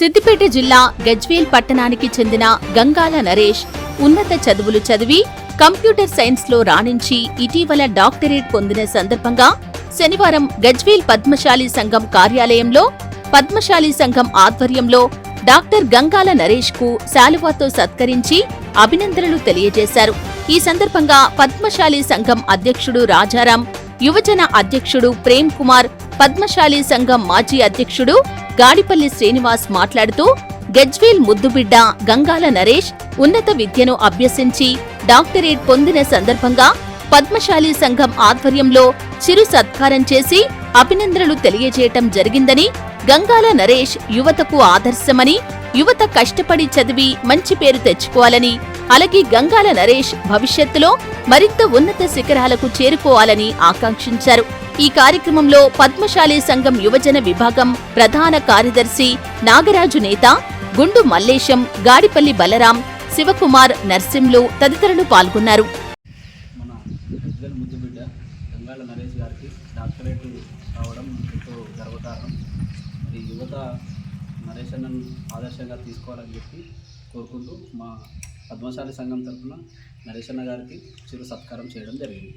సిద్దిపేట జిల్లా గజ్వేల్ పట్టణానికి చెందిన గంగాల నరేష్ ఉన్నత చదువులు చదివి కంప్యూటర్ సైన్స్ లో రాణించి ఇటీవల డాక్టరేట్ పొందిన సందర్భంగా శనివారం గజ్వేల్ పద్మశాలి సంఘం కార్యాలయంలో పద్మశాలి సంఘం ఆధ్వర్యంలో డాక్టర్ గంగాల నరేష్ కు శాలువాతో సత్కరించి అభినందనలు తెలియజేశారు. ఈ సందర్భంగా పద్మశాలి సంఘం అధ్యక్షుడు రాజారాం, యువజన అధ్యక్షుడు ప్రేమ్ కుమార్, పద్మశాలి సంఘం మాజీ అధ్యక్షుడు గాడిపల్లి శ్రీనివాస్ మాట్లాడుతూ గజ్వేల్ ముద్దుబిడ్డ గంగాల నరేష్ ఉన్నత విద్యను అభ్యసించి డాక్టరేట్ పొందిన సందర్భంగా పద్మశాలి సంఘం ఆధ్వర్యంలో చిరు సత్కారం చేసి అభినందనలు తెలియజేయటం జరిగిందని, గంగాల నరేష్ యువతకు ఆదర్శమని, యువత కష్టపడి చదివి మంచి పేరు తెచ్చుకోవాలని, అలాగే గంగాల నరేష్ భవిష్యత్తులో మరింత ఉన్నత శిఖరాలకు చేరుకోవాలని ఆకాంక్షించారు. ఈ కార్యక్రమంలో పద్మశాలి సంఘం యువజన విభాగం ప్రధాన కార్యదర్శి నాగరాజు నేత, గుండు మల్లేశం, గాడిపల్లి బలరాం, శివకుమార్, నర్సింలు తదితరులు పాల్గొన్నారు. మన గజ్వేల్ ముద్దుబిడ్డ గంగాల నరేష్ గారికి డాక్టరేట్ రావడం ఎంతో గర్వకారణం. మరి యువత నరేష్ అన్నను ఆదర్శంగా తీసుకోవాలని చెప్పి కోరుకుంటూ మా పద్మశాలి సంఘం తరఫున నరేష్ అన్న గారికి చిరు సత్కారం చేయడం జరిగింది.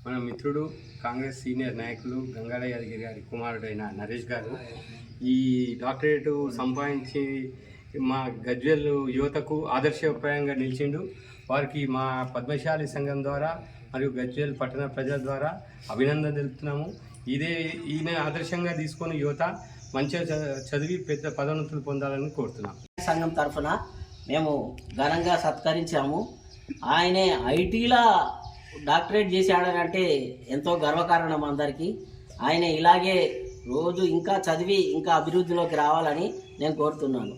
మన మిత్రుడు కాంగ్రెస్ సీనియర్ నాయకులు గంగాల యాదగిరి గారి కుమారుడైన నరేష్ గారు ఈ డాక్టరేట్ సంపాదించి మా గజ్వేల్ యువతకు ఆదర్శప్రాయంగా నిలిచిండు. వారికి మా పద్మశాలి సంఘం ద్వారా మరియు గజ్వేల్ పట్టణ ప్రజల ద్వారా అభినందన తెలుపుతున్నాము. ఈయన ఆదర్శంగా తీసుకొని యువత మంచిగా చదివి పెద్ద పదోన్నతులు పొందాలని కోరుతున్నాం. సంఘం తరఫున మేము ఘనంగా సత్కరించాము. ఆయనే ఐటీలా డాక్టరేట్ చేశాడనంటే ఎంతో గర్వకారణం అందరికీ. ఆయన ఇలాగే రోజు ఇంకా చదివి ఇంకా అభివృద్ధిలోకి రావాలని నేను కోరుతున్నాను.